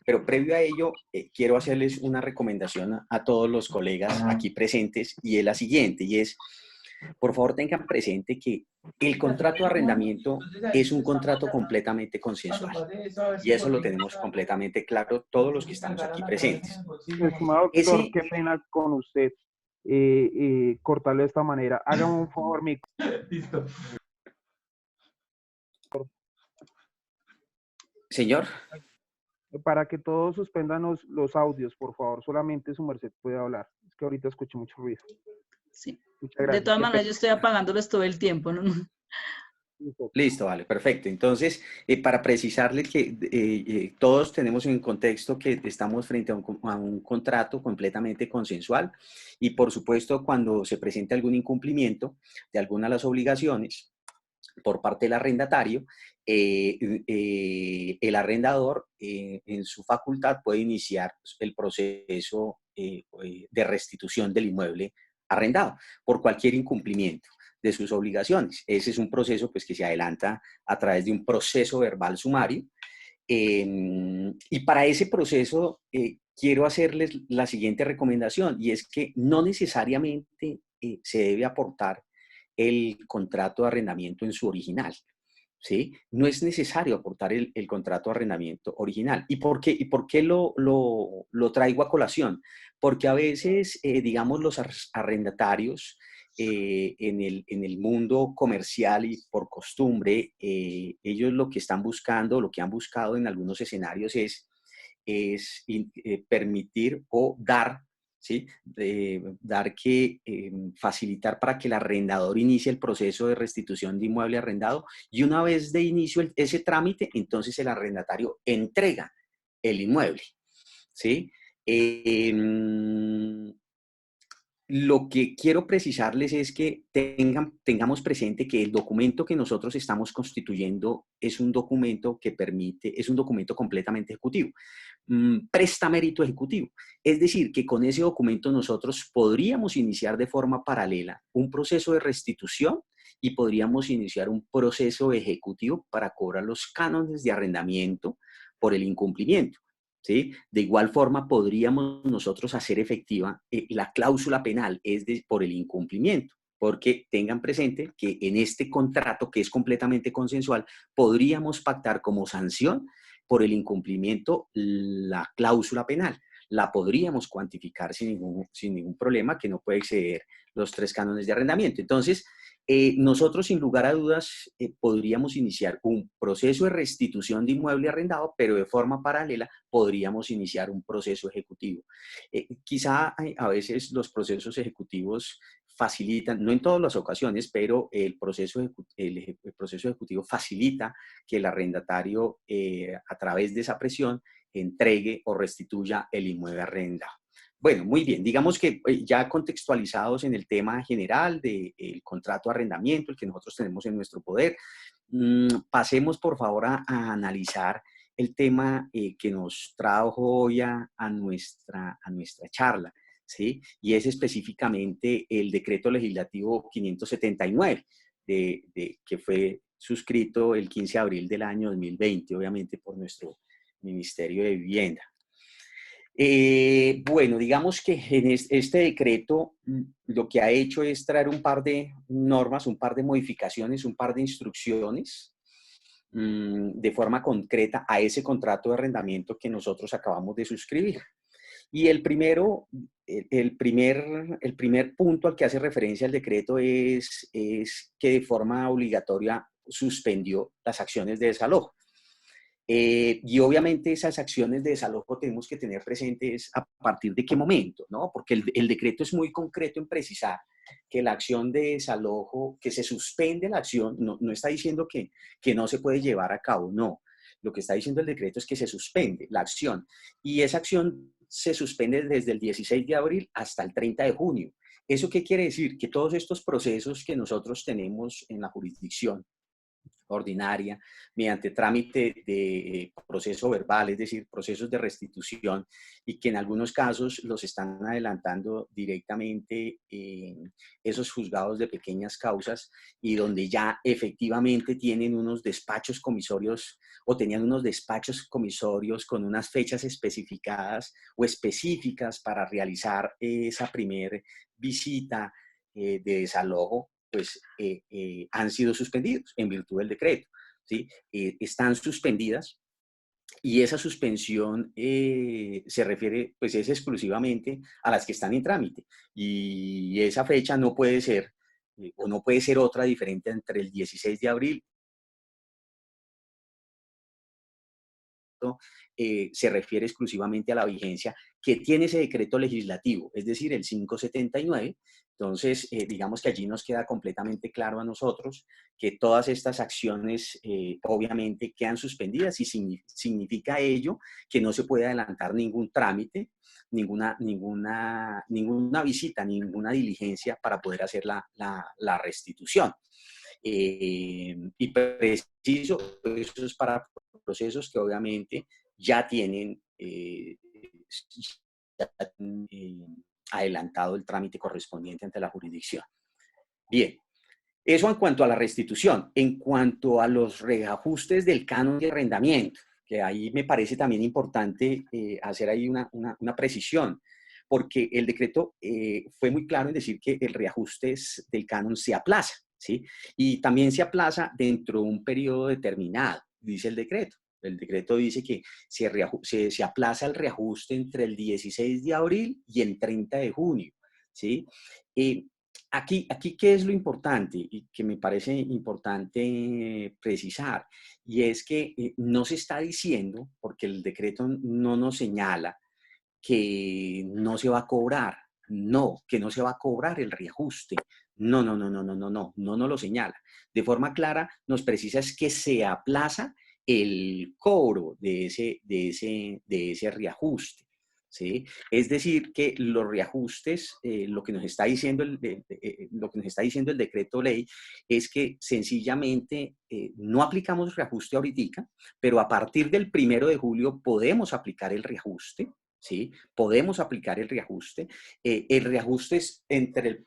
Pero previo a ello, quiero hacerles una recomendación a todos los colegas aquí presentes y es la siguiente, y es, por favor tengan presente que el contrato de arrendamiento es un contrato completamente consensual. Y eso lo tenemos completamente claro todos los que estamos aquí presentes. Estimado doctor, Ese, qué pena con usted cortarlo de esta manera. Hágame un favor, Listo. señor, para que todos suspendan los audios, por favor, solamente su merced puede hablar. Es que ahorita escucho mucho ruido. Sí. Muchas De gracias. todas Qué maneras, pena. yo estoy apagándolos todo el tiempo, ¿no? listo, vale, perfecto. Entonces, para precisarle que todos tenemos en contexto que estamos frente a un contrato completamente consensual y, por supuesto, cuando se presenta algún incumplimiento de alguna de las obligaciones por parte del arrendatario, el arrendador en su facultad puede iniciar el proceso de restitución del inmueble arrendado por cualquier incumplimiento de sus obligaciones. Ese es un proceso pues, que se adelanta a través de un proceso verbal sumario. Y para ese proceso quiero hacerles la siguiente recomendación y es que no necesariamente se debe aportar el contrato de arrendamiento en su original. ¿Sí? No es necesario aportar el contrato de arrendamiento original. Y por qué lo traigo a colación? Porque a veces, digamos, los arrendatarios en el mundo comercial y por costumbre, ellos lo que están buscando, lo que han buscado en algunos escenarios es permitir o dar, ¿sí? Facilitar para que el arrendador inicie el proceso de restitución de inmueble arrendado y una vez de inicio ese trámite, entonces el arrendatario entrega el inmueble, ¿sí? Eh, lo que quiero precisarles es que tengamos presente que el documento que nosotros estamos constituyendo es un documento que permite, es un documento completamente ejecutivo, presta mérito ejecutivo. Es decir, que con ese documento nosotros podríamos iniciar de forma paralela un proceso de restitución y podríamos iniciar un proceso ejecutivo para cobrar los cánones de arrendamiento por el incumplimiento. ¿Sí? De igual forma, podríamos nosotros hacer efectiva la cláusula penal, por el incumplimiento, porque tengan presente que en este contrato, que es completamente consensual, podríamos pactar como sanción por el incumplimiento la cláusula penal. La podríamos cuantificar sin ningún problema, que no puede exceder los 3 cánones de arrendamiento. Entonces, nosotros, sin lugar a dudas, podríamos iniciar un proceso de restitución de inmueble arrendado, pero de forma paralela podríamos iniciar un proceso ejecutivo. Quizá a veces los procesos ejecutivos facilitan, no en todas las ocasiones, pero el proceso ejecutivo facilita que el arrendatario, a través de esa presión, entregue o restituya el inmueble arrendado. Bueno, muy bien. Digamos que ya contextualizados en el tema general del contrato de arrendamiento, el que nosotros tenemos en nuestro poder, pasemos por favor a analizar el tema que nos trajo hoy a nuestra charla, ¿sí? Y es específicamente el decreto legislativo 579, que fue suscrito el 15 de abril del año 2020, obviamente por nuestro Ministerio de Vivienda. Bueno, digamos que en este decreto lo que ha hecho es traer un par de normas, un par de modificaciones, un par de instrucciones de forma concreta a ese contrato de arrendamiento que nosotros acabamos de suscribir. Y el primer punto al que hace referencia el decreto es que de forma obligatoria suspendió las acciones de desalojo. Y obviamente esas acciones de desalojo tenemos que tener presentes a partir de qué momento, ¿no? Porque el decreto es muy concreto en precisar que la acción de desalojo, que se suspende la acción, no está diciendo que no se puede llevar a cabo, no. Lo que está diciendo el decreto es que se suspende la acción y esa acción se suspende desde el 16 de abril hasta el 30 de junio. ¿Eso qué quiere decir? Que todos estos procesos que nosotros tenemos en la jurisdicción, ordinaria, mediante trámite de proceso verbal, es decir, procesos de restitución, y que en algunos casos los están adelantando directamente esos juzgados de pequeñas causas, y donde ya efectivamente tienen unos despachos comisorios o tenían unos despachos comisorios con unas fechas especificadas o específicas para realizar esa primer visita de desalojo, pues han sido suspendidos en virtud del decreto, ¿sí? Están suspendidas, y esa suspensión se refiere, pues es exclusivamente a las que están en trámite, y esa fecha no puede ser, o no puede ser otra diferente entre el 16 de abril. Se refiere exclusivamente a la vigencia que tiene ese decreto legislativo, es decir, el 579. Entonces, digamos que allí nos queda completamente claro a nosotros que todas estas acciones obviamente quedan suspendidas, y significa ello que no se puede adelantar ningún trámite, ninguna visita, ninguna diligencia para poder hacer la restitución. Y preciso, eso es para procesos que obviamente ya tienen adelantado el trámite correspondiente ante la jurisdicción. Bien, eso en cuanto a la restitución. En cuanto a los reajustes del canon de arrendamiento, que ahí me parece también importante hacer ahí una precisión, porque el decreto fue muy claro en decir que el reajuste del canon se aplaza, ¿sí? Y también se aplaza dentro de un periodo determinado, dice el decreto. El decreto dice que se aplaza el reajuste entre el 16 de abril y el 30 de junio, ¿sí? Aquí, ¿qué es lo importante y que me parece importante precisar? Y es que no se está diciendo, porque el decreto no nos señala que no se va a cobrar, no, que no se va a cobrar el reajuste. No, no, no, no, no, no, no, no nos lo señala. De forma clara nos precisa es que se aplaza el cobro de ese reajuste, ¿sí? Es decir, que los reajustes, lo que nos está diciendo lo que nos está diciendo el decreto ley es que sencillamente no aplicamos reajuste ahorita, pero a partir del 1 de julio podemos aplicar el reajuste, ¿sí? Podemos aplicar el reajuste. El reajuste es entre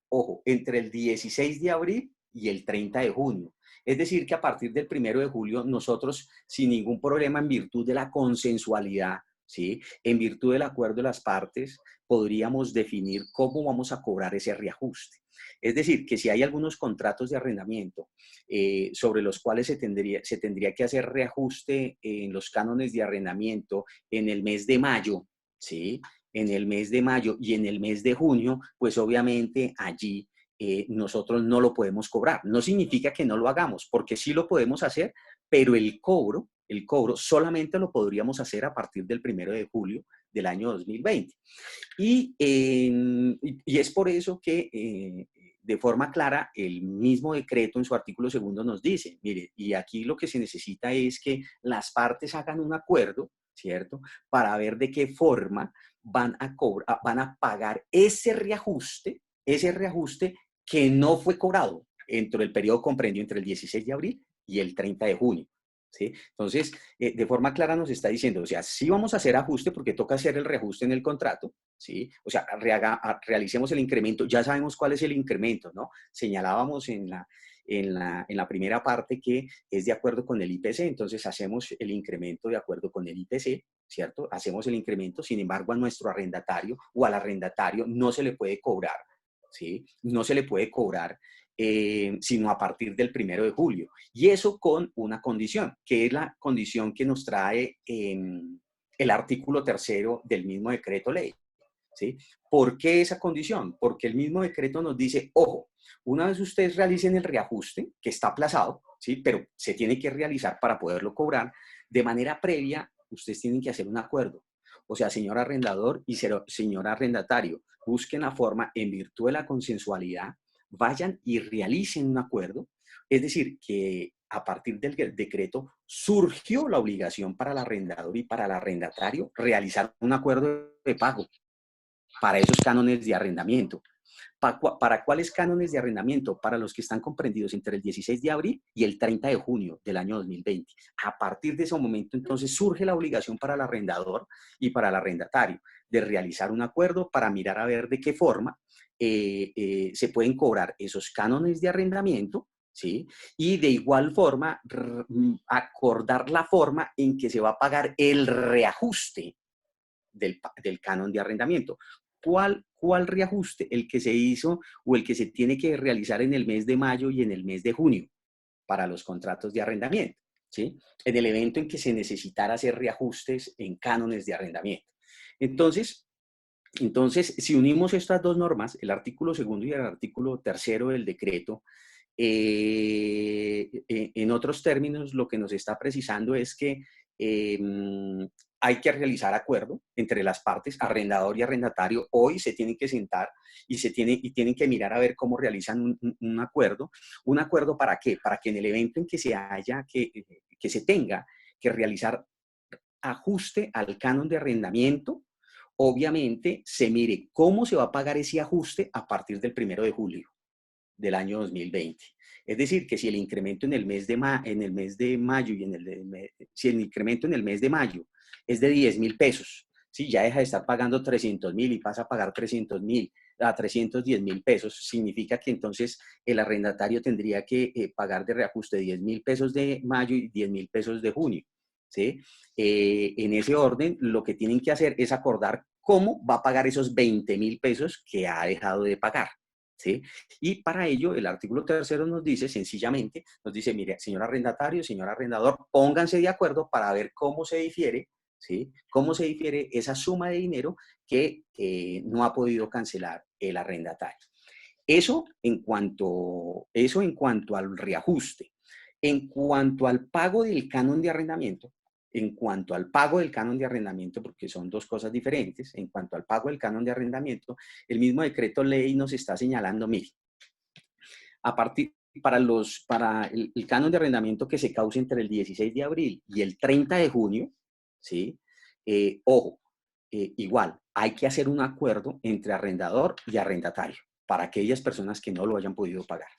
el 16 de abril y el 30 de junio. Es decir, que a partir del 1 de julio nosotros, sin ningún problema, en virtud de la consensualidad, ¿sí? En virtud del acuerdo de las partes, podríamos definir cómo vamos a cobrar ese reajuste. Es decir, que si hay algunos contratos de arrendamiento sobre los cuales se tendría que hacer reajuste en los cánones de arrendamiento en el mes de mayo, ¿sí? En el mes de mayo y en el mes de junio, pues obviamente allí nosotros no lo podemos cobrar. No significa que no lo hagamos, porque sí lo podemos hacer, pero el cobro solamente lo podríamos hacer a partir del 1 de julio del año 2020. Y es por eso que de forma clara el mismo decreto en su artículo 2 nos dice, mire, y aquí lo que se necesita es que las partes hagan un acuerdo, ¿cierto? Para ver de qué forma van a pagar ese reajuste que no fue cobrado entre el periodo comprendido entre el 16 de abril y el 30 de junio. ¿Sí? Entonces, de forma clara nos está diciendo, o sea, sí vamos a hacer ajuste porque toca hacer el reajuste en el contrato, ¿sí? O sea, realicemos el incremento, ya sabemos cuál es el incremento, ¿no? Señalábamos en la primera parte que es de acuerdo con el IPC, entonces hacemos el incremento de acuerdo con el IPC, ¿cierto? Hacemos el incremento, sin embargo, a nuestro arrendatario o al arrendatario no se le puede cobrar, ¿sí? No se le puede cobrar sino a partir del 1 de julio. Y eso con una condición, que es la condición que nos trae el artículo 3 del mismo decreto ley, ¿sí? ¿Por qué esa condición? Porque el mismo decreto nos dice, ojo, una vez ustedes realicen el reajuste, que está aplazado, ¿sí? Pero se tiene que realizar para poderlo cobrar, de manera previa, ustedes tienen que hacer un acuerdo. O sea, señor arrendador y señor arrendatario, busquen la forma en virtud de la consensualidad, vayan y realicen un acuerdo. Es decir, que a partir del decreto surgió la obligación para el arrendador y para el arrendatario realizar un acuerdo de pago para esos cánones de arrendamiento. ¿Para cuáles cánones de arrendamiento? Para los que están comprendidos entre el 16 de abril y el 30 de junio del año 2020. A partir de ese momento, entonces, surge la obligación para el arrendador y para el arrendatario de realizar un acuerdo para mirar a ver de qué forma se pueden cobrar esos cánones de arrendamiento, ¿sí? Y de igual forma acordar la forma en que se va a pagar el reajuste del canon de arrendamiento. ¿Cuál reajuste? El que se hizo o el que se tiene que realizar en el mes de mayo y en el mes de junio para los contratos de arrendamiento, ¿sí? En el evento en que se necesitara hacer reajustes en cánones de arrendamiento. Entonces, si unimos estas dos normas, el artículo segundo y el artículo tercero del decreto, en otros términos, lo que nos está precisando es que hay que realizar acuerdo entre las partes, arrendador y arrendatario. Hoy se tienen que sentar y tienen que mirar a ver cómo realizan un acuerdo. ¿Un acuerdo para qué? Para que en el evento en que se tenga que realizar ajuste al canon de arrendamiento, obviamente se mire cómo se va a pagar ese ajuste a partir del 1 de julio del año 2020. Es decir, que si el incremento en el mes de mayo y si el incremento en el mes de mayo es de 10.000 pesos, ¿sí? Ya deja de estar pagando 300.000 y pasa a pagar 300.000 a 310.000 pesos, significa que entonces el arrendatario tendría que pagar de reajuste 10.000 pesos de mayo y 10.000 pesos de junio, ¿sí? En ese orden, lo que tienen que hacer es acordar cómo va a pagar esos 20.000 pesos que ha dejado de pagar, ¿sí? Y para ello, el artículo tercero nos dice, sencillamente, nos dice, mire, señor arrendatario, señor arrendador, pónganse de acuerdo para ver cómo se difiere, ¿sí? Cómo se difiere esa suma de dinero que no ha podido cancelar el arrendatario. Eso en cuanto al reajuste. En cuanto al pago del canon de arrendamiento, porque son dos cosas diferentes, en cuanto al pago del canon de arrendamiento, el mismo decreto ley nos está señalando, mire, para el canon de arrendamiento que se cause entre el 16 de abril y el 30 de junio, ¿sí? Ojo, igual, hay que hacer un acuerdo entre arrendador y arrendatario para aquellas personas que no lo hayan podido pagar,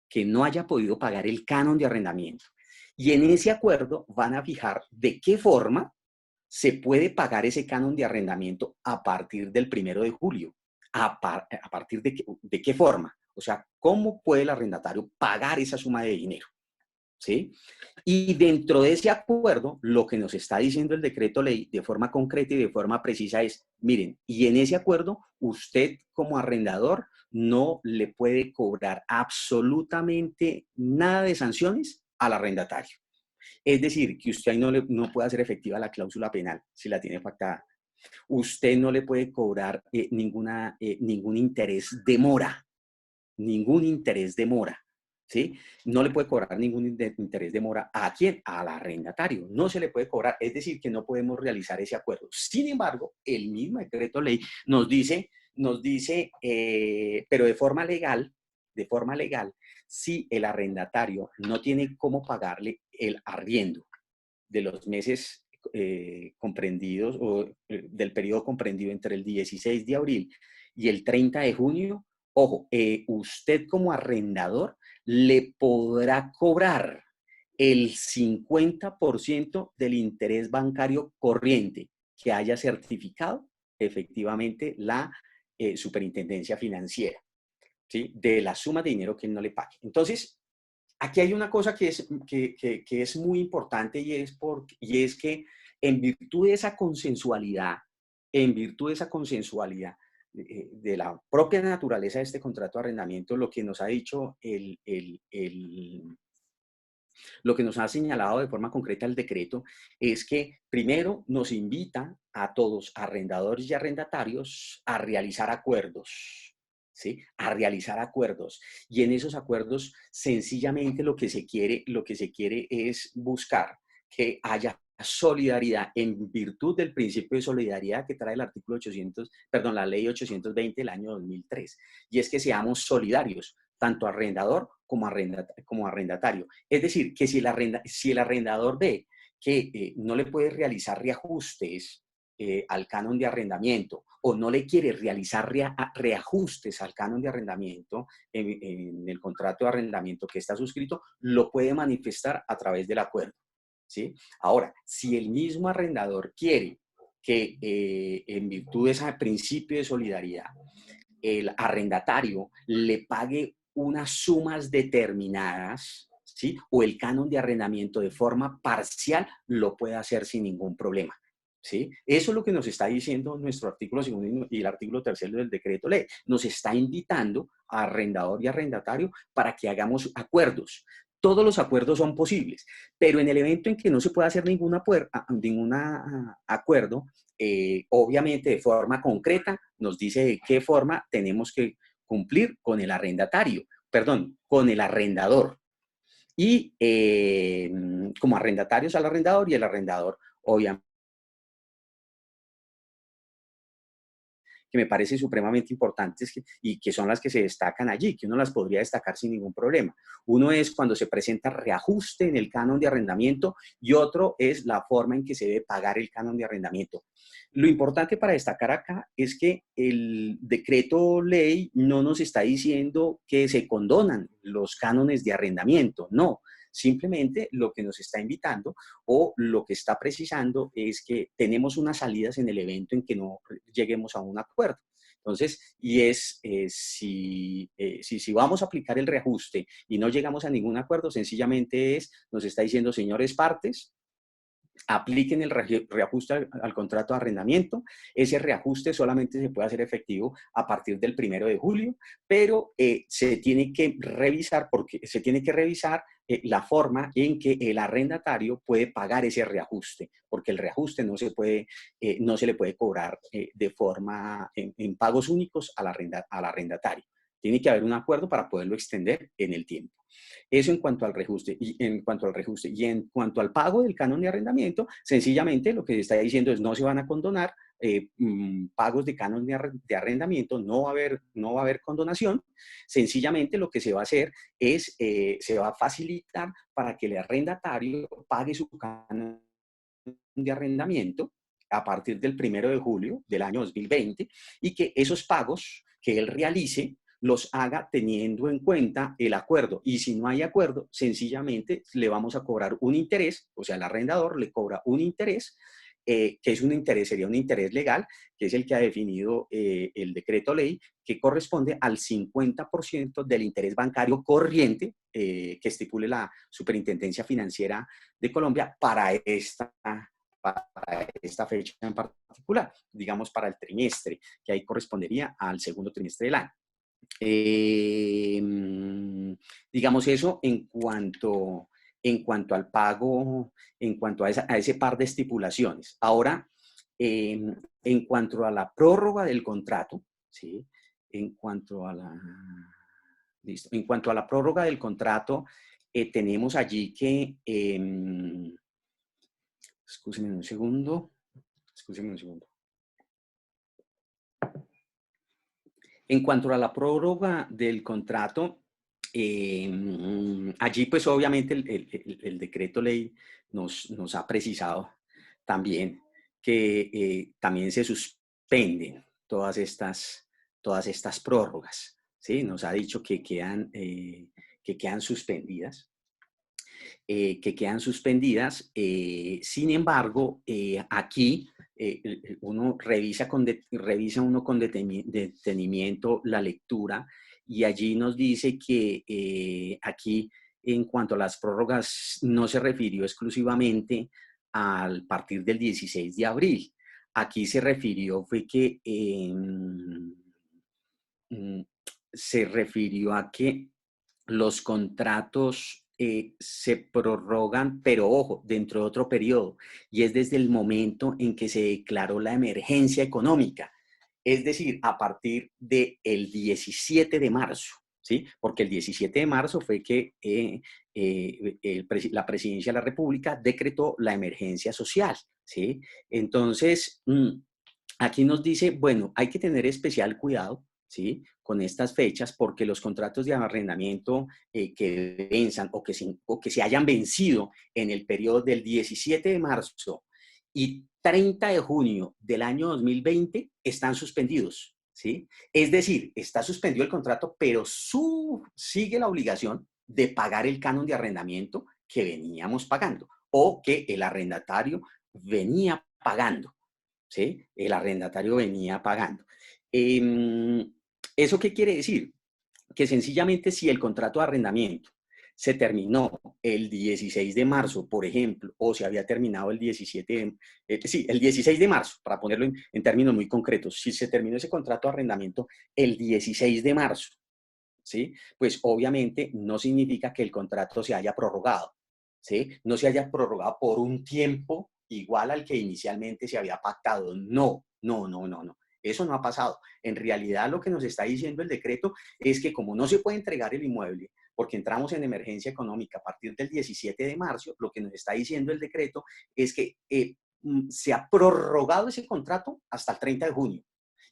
que no haya podido pagar el canon de arrendamiento. Y en ese acuerdo van a fijar de qué forma se puede pagar ese canon de arrendamiento a partir del 1 de julio. ¿A partir de qué forma? O sea, ¿cómo puede el arrendatario pagar esa suma de dinero? ¿Sí? Y dentro de ese acuerdo, lo que nos está diciendo el decreto ley de forma concreta y de forma precisa es, miren, y en ese acuerdo, usted como arrendador no le puede cobrar absolutamente nada de sanciones al arrendatario. Es decir, que usted ahí no puede hacer efectiva la cláusula penal si la tiene pactada. Usted no le puede cobrar ningún interés de mora, ¿sí? No le puede cobrar ningún interés de mora. ¿A quién? Al arrendatario. No se le puede cobrar, es decir, que no podemos realizar ese acuerdo. Sin embargo, el mismo decreto ley nos dice, pero de forma legal, si el arrendatario no tiene cómo pagarle el arriendo de los meses comprendidos o del periodo comprendido entre el 16 de abril y el 30 de junio, ojo, usted como arrendador le podrá cobrar el 50% del interés bancario corriente que haya certificado efectivamente la superintendencia financiera, ¿sí? De la suma de dinero que él no le pague. Entonces, aquí hay una cosa que es muy importante y es que en virtud de esa consensualidad, de la propia naturaleza de este contrato de arrendamiento, lo que nos ha dicho lo que nos ha señalado de forma concreta el decreto es que primero nos invita a todos, arrendadores y arrendatarios, a realizar acuerdos, ¿sí? A realizar acuerdos. Y en esos acuerdos, sencillamente lo que se quiere es buscar que haya solidaridad en virtud del principio de solidaridad que trae el artículo la ley 820 del año 2003. Y es que seamos solidarios, tanto arrendador como arrendatario. Es decir, que si el arrendador ve que no le puede realizar reajustes al canon de arrendamiento o no le quiere realizar reajustes al canon de arrendamiento en el contrato de arrendamiento que está suscrito, lo puede manifestar a través del acuerdo, ¿sí? Ahora, si el mismo arrendador quiere que en virtud de ese principio de solidaridad, el arrendatario le pague unas sumas determinadas, ¿sí? O el canon de arrendamiento de forma parcial, lo puede hacer sin ningún problema, ¿sí? Eso es lo que nos está diciendo nuestro artículo 2 y el artículo 3 del decreto ley. Nos está invitando a arrendador y arrendatario para que hagamos acuerdos. Todos los acuerdos son posibles, pero en el evento en que no se pueda hacer ningún acuerdo, obviamente de forma concreta nos dice de qué forma tenemos que cumplir con el arrendatario, perdón, con el arrendador. Y como arrendatarios al arrendador y el arrendador, obviamente, que me parece supremamente importantes y que son las que se destacan allí, que uno las podría destacar sin ningún problema. Uno es cuando se presenta reajuste en el canon de arrendamiento y otro es la forma en que se debe pagar el canon de arrendamiento. Lo importante para destacar acá es que el decreto ley no nos está diciendo que se condonan los cánones de arrendamiento, no. Simplemente lo que nos está invitando o lo que está precisando es que tenemos unas salidas en el evento en que no lleguemos a un acuerdo. Entonces, si vamos a aplicar el reajuste y no llegamos a ningún acuerdo, sencillamente nos está diciendo, señores partes, apliquen el reajuste al contrato de arrendamiento. Ese reajuste solamente se puede hacer efectivo a partir del 1 de julio, pero se tiene que revisar la forma en que el arrendatario puede pagar ese reajuste, porque el reajuste no se le puede cobrar de forma en pagos únicos al arrendatario. Tiene que haber un acuerdo para poderlo extender en el tiempo. Eso en cuanto al reajuste. Y en cuanto al pago del canon de arrendamiento, sencillamente lo que se está diciendo es no se van a condonar pagos de canon de arrendamiento, no va a haber condonación. Sencillamente lo que se va a hacer es, se va a facilitar para que el arrendatario pague su canon de arrendamiento a partir del 1 de julio del año 2020 y que esos pagos que él realice los haga teniendo en cuenta el acuerdo. Y si no hay acuerdo, sencillamente le vamos a cobrar un interés, o sea, el arrendador le cobra un interés, que es sería un interés legal, que es el que ha definido el decreto ley, que corresponde al 50% del interés bancario corriente que estipule la Superintendencia Financiera de Colombia para esta fecha en particular, digamos para el trimestre, que ahí correspondería al segundo trimestre del año. Digamos eso en cuanto al pago, en cuanto a ese par de estipulaciones. Ahora, en cuanto a la prórroga del contrato, ¿sí? En cuanto a la prórroga del contrato, tenemos allí que, excúsenme un segundo. En cuanto a la prórroga del contrato, allí pues obviamente el decreto ley nos ha precisado también que también se suspenden todas estas prórrogas, ¿sí? Nos ha dicho que quedan suspendidas. Sin embargo, aquí uno revisa con detenimiento la lectura y allí nos dice que aquí en cuanto a las prórrogas no se refirió exclusivamente al partir del 16 de abril. Aquí se refirió se refirió a que los contratos se prorrogan, pero ojo, dentro de otro periodo, y es desde el momento en que se declaró la emergencia económica, es decir, a partir del 17 de marzo, ¿sí? Porque el 17 de marzo fue que la Presidencia de la República decretó la emergencia social, ¿sí? Entonces, aquí nos dice, bueno, hay que tener especial cuidado, ¿sí? Con estas fechas, porque los contratos de arrendamiento que venzan o que se hayan vencido en el periodo del 17 de marzo y 30 de junio del año 2020 están suspendidos, ¿sí? Es decir, está suspendido el contrato, pero sigue la obligación de pagar el canon de arrendamiento que veníamos pagando o que el arrendatario venía pagando, ¿sí? El arrendatario venía pagando. ¿Eso qué quiere decir? Que sencillamente si el contrato de arrendamiento se terminó el 16 de marzo, por ejemplo, o se había terminado el 17 el 16 de marzo, para ponerlo en términos muy concretos, si se terminó ese contrato de arrendamiento el 16 de marzo, ¿sí? Pues obviamente no significa que el contrato se haya prorrogado, ¿sí? No se haya prorrogado por un tiempo igual al que inicialmente se había pactado. No, no, no, no, no. Eso no ha pasado. En realidad lo que nos está diciendo el decreto es que como no se puede entregar el inmueble, porque entramos en emergencia económica a partir del 17 de marzo, lo que nos está diciendo el decreto es que se ha prorrogado ese contrato hasta el 30 de junio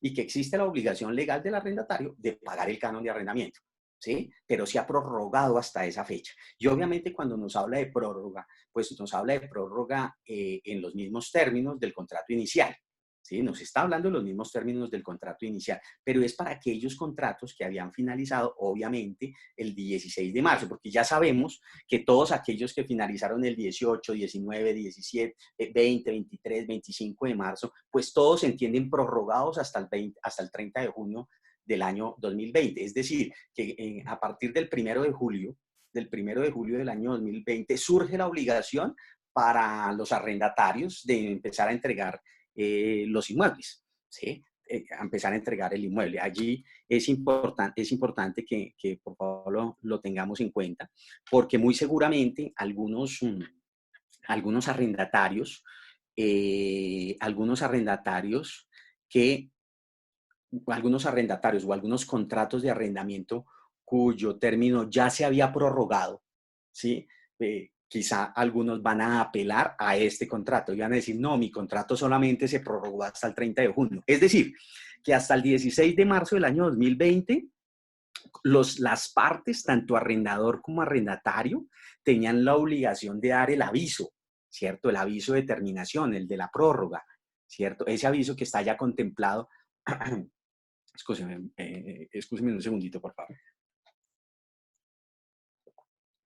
y que existe la obligación legal del arrendatario de pagar el canon de arrendamiento, ¿sí? Pero se ha prorrogado hasta esa fecha. Y obviamente cuando nos habla de prórroga, pues nos habla de prórroga en los mismos términos del contrato inicial, ¿sí? Nos está hablando de los mismos términos del contrato inicial, pero es para aquellos contratos que habían finalizado, obviamente, el 16 de marzo, porque ya sabemos que todos aquellos que finalizaron el 18, 19, 17, 20, 23, 25 de marzo, pues todos se entienden prorrogados hasta el 30 de junio del año 2020. Es decir, que a partir del 1 de julio del año 2020 surge la obligación para los arrendatarios de empezar a entregar los inmuebles, ¿sí? A empezar a entregar el inmueble. Allí es importante que por favor lo tengamos en cuenta, porque muy seguramente algunos arrendatarios, algunos arrendatarios o algunos contratos de arrendamiento cuyo término ya se había prorrogado, ¿sí? Quizá algunos van a apelar a este contrato y van a decir, no, mi contrato solamente se prorrogó hasta el 30 de junio. Es decir, que hasta el 16 de marzo del año 2020, las partes, tanto arrendador como arrendatario, tenían la obligación de dar el aviso, ¿cierto? El aviso de terminación, el de la prórroga, ¿cierto? Ese aviso que está ya contemplado. Escúcheme un segundito, por favor.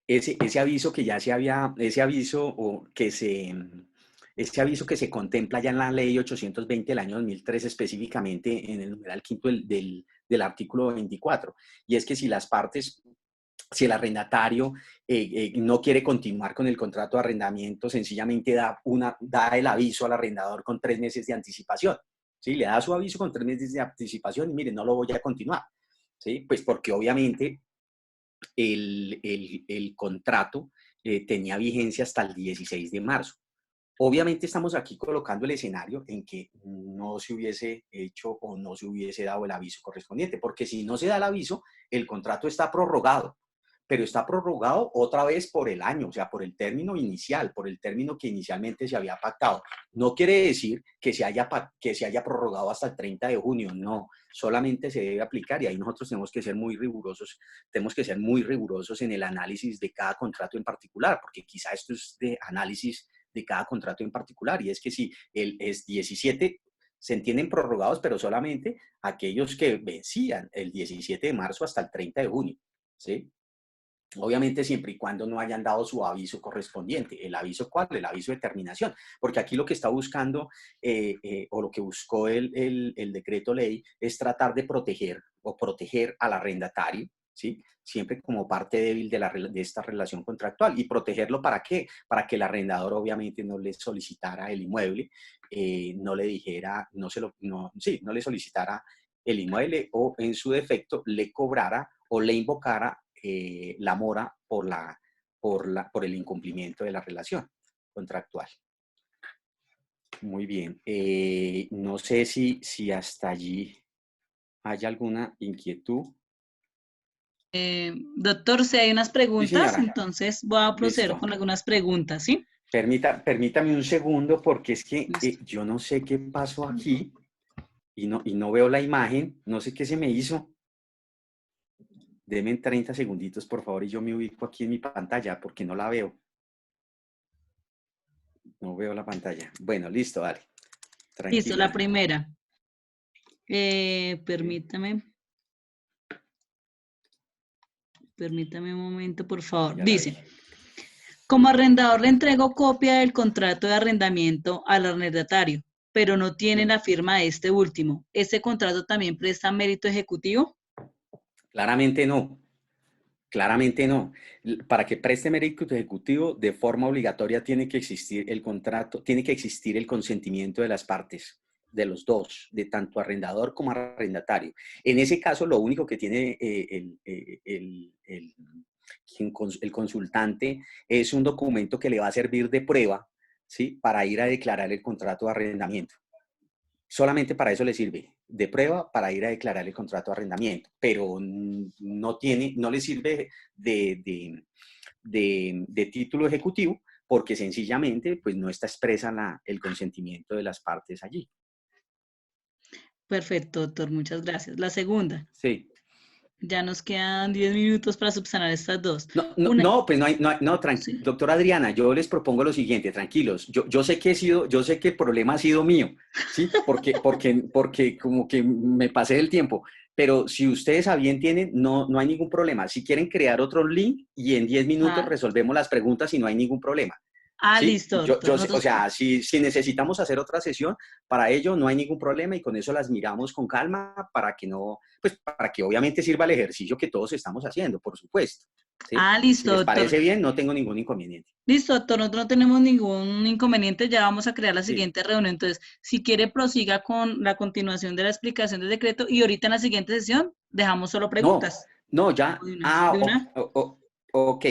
Ese aviso que ya se había, ese aviso que se contempla ya en la ley 820 del año 2003, específicamente en el numeral quinto del artículo 24. Y es que si el arrendatario no quiere continuar con el contrato de arrendamiento, sencillamente da el aviso al arrendador con 3 meses de anticipación. ¿Sí? Le da su aviso con 3 meses de anticipación y mire, no lo voy a continuar. ¿Sí? Pues porque obviamente el contrato tenía vigencia hasta el 16 de marzo. Obviamente estamos aquí colocando el escenario en que no se hubiese hecho o no se hubiese dado el aviso correspondiente, porque si no se da el aviso, el contrato está prorrogado, pero está prorrogado otra vez por el año, o sea, por el término inicial, por el término que inicialmente se había pactado. No quiere decir que se haya prorrogado hasta el 30 de junio, no, solamente se debe aplicar y ahí nosotros tenemos que ser muy rigurosos en el análisis de cada contrato en particular, porque quizá esto es de análisis de cada contrato en particular, y es que si es 17, se entienden prorrogados, pero solamente aquellos que vencían el 17 de marzo hasta el 30 de junio, ¿sí? Obviamente siempre y cuando no hayan dado su aviso correspondiente. ¿El aviso cuál? El aviso de terminación. Porque aquí lo que está buscando o lo que buscó el decreto ley es tratar de proteger al arrendatario, ¿sí? Siempre como parte débil de esta relación contractual. ¿Y protegerlo para qué? Para que el arrendador obviamente no le solicitara el inmueble, no le dijera, no le solicitara el inmueble o en su defecto le cobrara o le invocara la mora por el incumplimiento de la relación contractual. Muy bien. No sé si hasta allí hay alguna inquietud. Doctor, si hay unas Sí, preguntas, señora. entonces voy a proceder Listo. con algunas preguntas, ¿sí? Permítame un segundo porque es que Listo. yo no sé qué pasó aquí y no veo la imagen. No sé qué se me hizo. Deme 30 segunditos, por favor, y yo me ubico aquí en mi pantalla porque no la veo. No veo la pantalla. Bueno, listo, dale. Listo, la Tranquila. primera. Permítame un momento, por favor. Ya la vi. Dice, como arrendador le entrego copia del contrato de arrendamiento al arrendatario, pero no tiene la firma de este último. ¿Este contrato también presta mérito ejecutivo? Claramente no. Claramente no. Para que preste mérito ejecutivo, de forma obligatoria tiene que existir el contrato, tiene que existir el consentimiento de las partes, de los dos, de tanto arrendador como arrendatario. En ese caso, lo único que tiene el consultante es un documento que le va a servir de prueba, ¿sí? Para ir a declarar el contrato de arrendamiento. Solamente para eso le sirve de prueba para ir a declarar el contrato de arrendamiento, pero no le sirve de título ejecutivo porque sencillamente pues, no está expresa el consentimiento de las partes allí. Perfecto, doctor, muchas gracias. La segunda, Sí. ya nos quedan 10 minutos para subsanar estas dos. Pues ¿Sí? doctora Adriana, yo les propongo lo siguiente, tranquilos, yo sé que el problema ha sido mío, ¿sí? Porque como que me pasé del tiempo, pero si ustedes a bien tienen, no hay ningún problema. Si quieren crear otro link y en 10 minutos Ah, resolvemos las preguntas y no hay ningún problema. Sí, listo, doctor. o Nosotros, sea, si necesitamos hacer otra sesión, para ello no hay ningún problema y con eso las miramos con calma para que no, pues para que obviamente sirva el ejercicio que todos estamos haciendo, por supuesto. ¿Sí? Si listo, les doctor. parece bien, no tengo ningún inconveniente. Listo, doctor, nosotros no tenemos ningún inconveniente, ya vamos a crear la Sí. siguiente reunión. Entonces, si quiere, prosiga con la continuación de la explicación del decreto y ahorita en la siguiente sesión dejamos solo preguntas. Ya. ¿De una? Ok.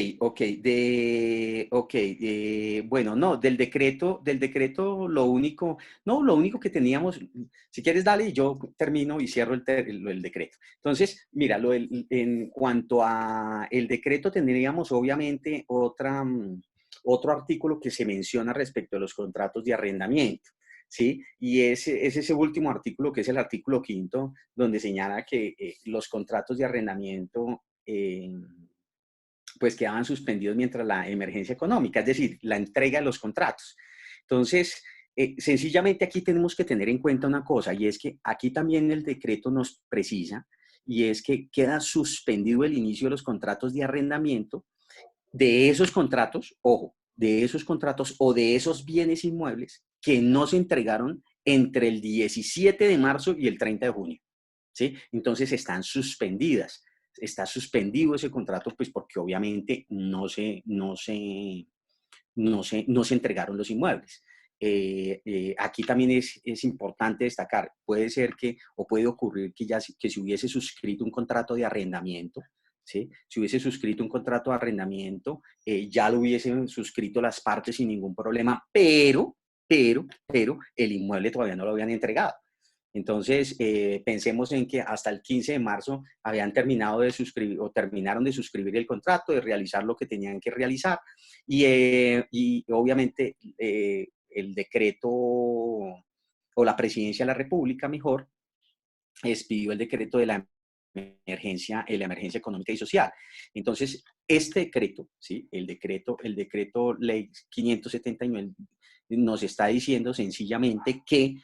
Bueno, no, del decreto lo único que teníamos, si quieres dale y yo termino y cierro el decreto. Entonces, mira, en cuanto a el decreto tendríamos obviamente otro artículo que se menciona respecto a los contratos de arrendamiento. ¿Sí? Y es ese último artículo, que es el artículo 5º, donde señala que los contratos de arrendamiento pues quedaban suspendidos mientras la emergencia económica, es decir, la entrega de los contratos. Entonces, sencillamente aquí tenemos que tener en cuenta una cosa, y es que aquí también el decreto nos precisa, y es que queda suspendido el inicio de los contratos de arrendamiento de esos contratos, ojo, de esos contratos o de esos bienes inmuebles que no se entregaron entre el 17 de marzo y el 30 de junio. ¿Sí? Entonces están suspendidas. Está suspendido ese contrato, pues porque obviamente no se entregaron los inmuebles. Aquí también es importante destacar, puede ser que, o puede ocurrir que si hubiese suscrito un contrato de arrendamiento, ¿sí? Si hubiese suscrito un contrato de arrendamiento, ya lo hubiesen suscrito las partes sin ningún problema, pero el inmueble todavía no lo habían entregado. Entonces, pensemos en que hasta el 15 de marzo habían terminado de suscribir o terminaron de suscribir el contrato, de realizar lo que tenían que realizar y obviamente el decreto o la presidencia de la República, mejor, expidió el decreto de la emergencia económica y social. Entonces, este decreto, ¿sí? El decreto ley 579 nos está diciendo sencillamente que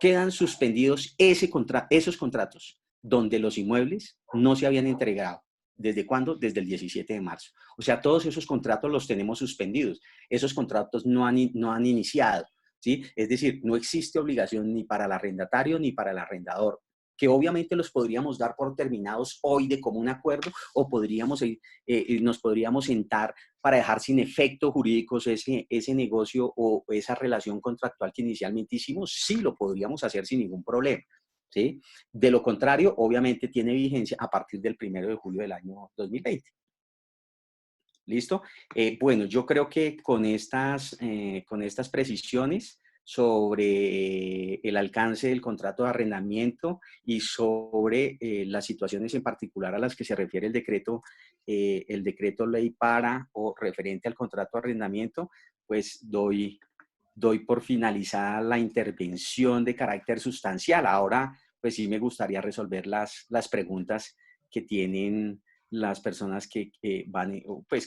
quedan suspendidos esos contratos donde los inmuebles no se habían entregado. ¿Desde cuándo? Desde el 17 de marzo. O sea, todos esos contratos los tenemos suspendidos. Esos contratos no han iniciado, ¿sí? Es decir, no existe obligación ni para el arrendatario ni para el arrendador, que obviamente los podríamos dar por terminados hoy de común acuerdo o nos podríamos sentar para dejar sin efectos jurídicos ese negocio o esa relación contractual que inicialmente hicimos, sí lo podríamos hacer sin ningún problema. ¿Sí? De lo contrario, obviamente tiene vigencia a partir del 1 de julio del año 2020. ¿Listo? Bueno, yo creo que con estas precisiones sobre el alcance del contrato de arrendamiento y sobre las situaciones en particular a las que se refiere el decreto ley para o referente al contrato de arrendamiento, pues doy por finalizada la intervención de carácter sustancial. Ahora, pues sí me gustaría resolver las preguntas que tienen las personas que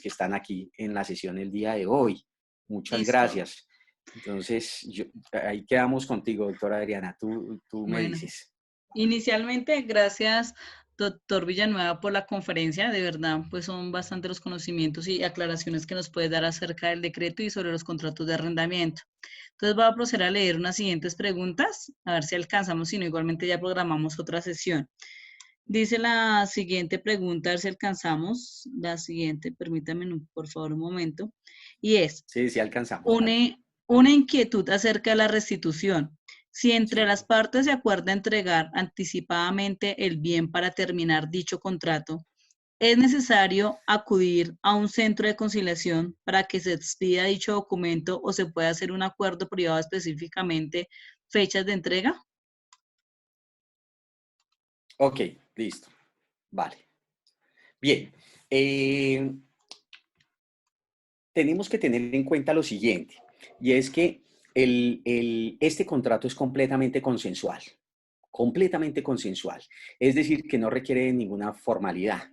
están aquí en la sesión el día de hoy. Muchas Listo. gracias. Entonces, ahí quedamos contigo, doctora Adriana. Tú me Bueno, dices. inicialmente, gracias, doctor Villanueva, por la conferencia. De verdad, pues son bastante los conocimientos y aclaraciones que nos puede dar acerca del decreto y sobre los contratos de arrendamiento. Entonces, voy a proceder a leer unas siguientes preguntas, a ver si alcanzamos, si no, igualmente ya programamos otra sesión. Dice la siguiente pregunta, a ver si alcanzamos. La siguiente, permítame por favor un momento. Y es, Sí, sí alcanzamos. una inquietud acerca de la restitución. Si entre Sí. las partes se acuerda entregar anticipadamente el bien para terminar dicho contrato, ¿es necesario acudir a un centro de conciliación para que se expida dicho documento o se puede hacer un acuerdo privado específicamente fechas de entrega? Ok, listo. Vale. Bien. Tenemos que tener en cuenta lo siguiente, y es que este contrato es completamente consensual. Completamente consensual. Es decir, que no requiere de ninguna formalidad,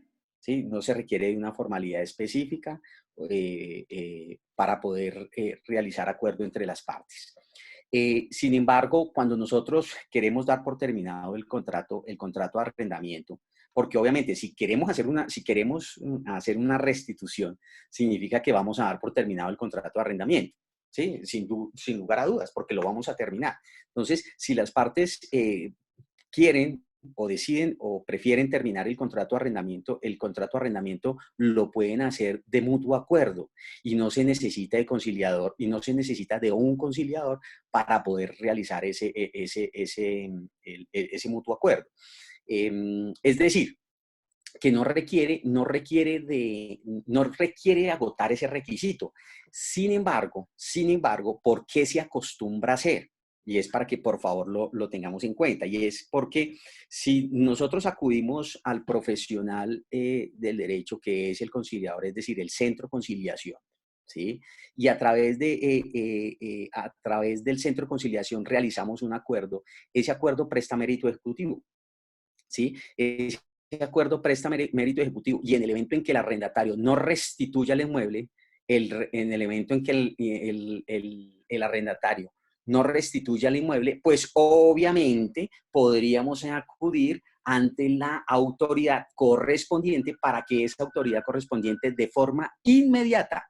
¿sí? No se requiere de una formalidad específica para poder realizar acuerdo entre las partes. Sin embargo, cuando nosotros queremos dar por terminado el contrato de arrendamiento, porque obviamente si queremos hacer una restitución, significa que vamos a dar por terminado el contrato de arrendamiento. ¿Sí? Sin lugar a dudas, porque lo vamos a terminar. Entonces, si las partes quieren o deciden o prefieren terminar el contrato de arrendamiento lo pueden hacer de mutuo acuerdo y no se necesita de conciliador y no se necesita de un conciliador para poder realizar ese mutuo acuerdo. Es decir, que no requiere agotar ese requisito. Sin embargo, ¿por qué se acostumbra a hacer? Y es para que por favor lo tengamos en cuenta. Y es porque si nosotros acudimos al profesional del derecho, que es el conciliador, es decir, el centro de conciliación, ¿sí? Y a través del centro de conciliación realizamos un acuerdo, ese acuerdo presta mérito ejecutivo, ¿sí? Ese acuerdo presta mérito ejecutivo y en el evento en que el arrendatario no restituya el inmueble, en el evento en que el arrendatario no restituya el inmueble, pues obviamente podríamos acudir ante la autoridad correspondiente para que esa autoridad correspondiente de forma inmediata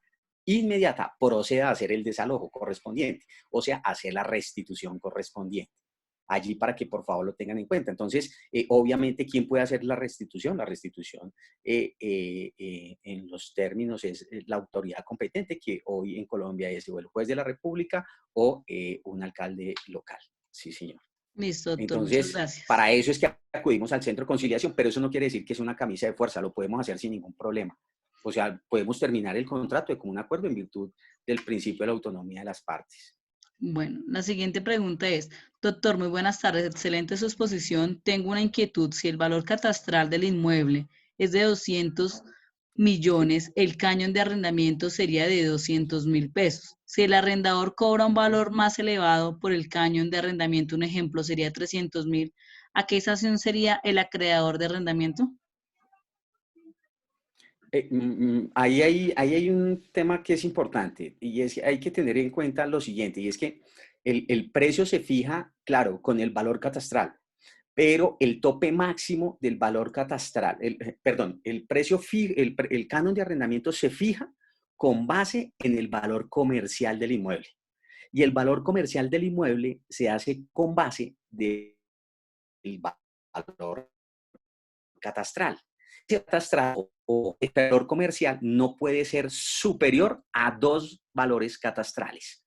proceda a hacer el desalojo correspondiente, o sea, hacer la restitución correspondiente. Allí para que por favor lo tengan en cuenta. Entonces, obviamente, ¿quién puede hacer la restitución? La restitución en los términos es la autoridad competente, que hoy en Colombia es o el juez de la República o un alcalde local. Sí, señor. Listo, doctor, muchas Entonces, gracias. para eso es que acudimos al centro de conciliación, pero eso no quiere decir que es una camisa de fuerza, lo podemos hacer sin ningún problema. O sea, podemos terminar el contrato de común acuerdo en virtud del principio de la autonomía de las partes. Bueno, la siguiente pregunta es, doctor, muy buenas tardes, excelente su exposición. Tengo una inquietud, si el valor catastral del inmueble es de 200 millones, el cañón de arrendamiento sería de 200.000 pesos. Si el arrendador cobra un valor más elevado por el cañón de arrendamiento, un ejemplo sería 300.000, ¿a qué sanción sería el acreedor de arrendamiento? Ahí hay un tema que es importante y es que hay que tener en cuenta lo siguiente, y es que el precio se fija, claro, con el valor catastral, pero el tope máximo del valor catastral, perdón, el canon de arrendamiento se fija con base en el valor comercial del inmueble. Y el valor comercial del inmueble se hace con base del valor catastral. El catastral o el valor comercial no puede ser superior a 2 valores catastrales.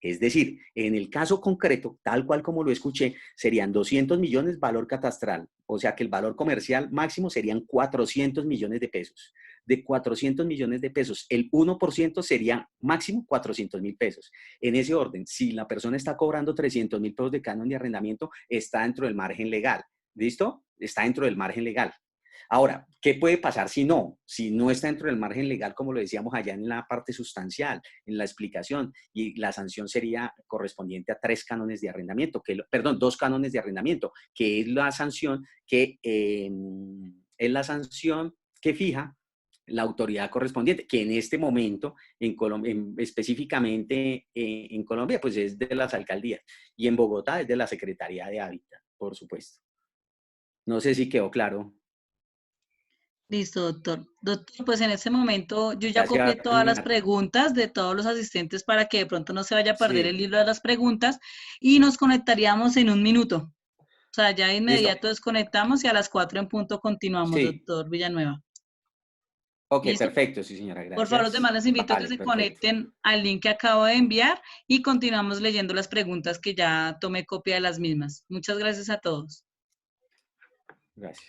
Es decir, en el caso concreto, tal cual como lo escuché, serían 200 millones valor catastral, o sea que el valor comercial máximo serían 400 millones de pesos. De 400 millones de pesos, el 1% sería máximo 400.000 pesos. En ese orden, si la persona está cobrando 300.000 pesos de canon de arrendamiento, está dentro del margen legal. ¿Listo? Está dentro del margen legal. Ahora, ¿qué puede pasar si no? Si no está dentro del margen legal, como lo decíamos allá en la parte sustancial, en la explicación, y la sanción sería correspondiente a 3 cánones de arrendamiento, perdón, 2 cánones de arrendamiento, que es la sanción que fija la autoridad correspondiente, que en este momento, en Colombia, específicamente en Colombia, pues es de las alcaldías, y en Bogotá es de la Secretaría de Hábitat, por supuesto. No sé si quedó claro. Listo, doctor. Doctor, pues en este momento yo ya copié Gracias, todas las Nata. preguntas de todos los asistentes para que de pronto no se vaya a perder el Sí, libro de las preguntas y nos conectaríamos en un minuto. O sea, ya de listo. inmediato desconectamos y a las 4 en punto continuamos, Sí, doctor Villanueva. ok, ¿Listo? perfecto, sí, señora, Por favor, los demás gracias. les invito a que Vale, se perfecto. conecten al link que acabo de enviar y continuamos leyendo las preguntas que ya tomé copia de las mismas. Muchas gracias a todos. Gracias.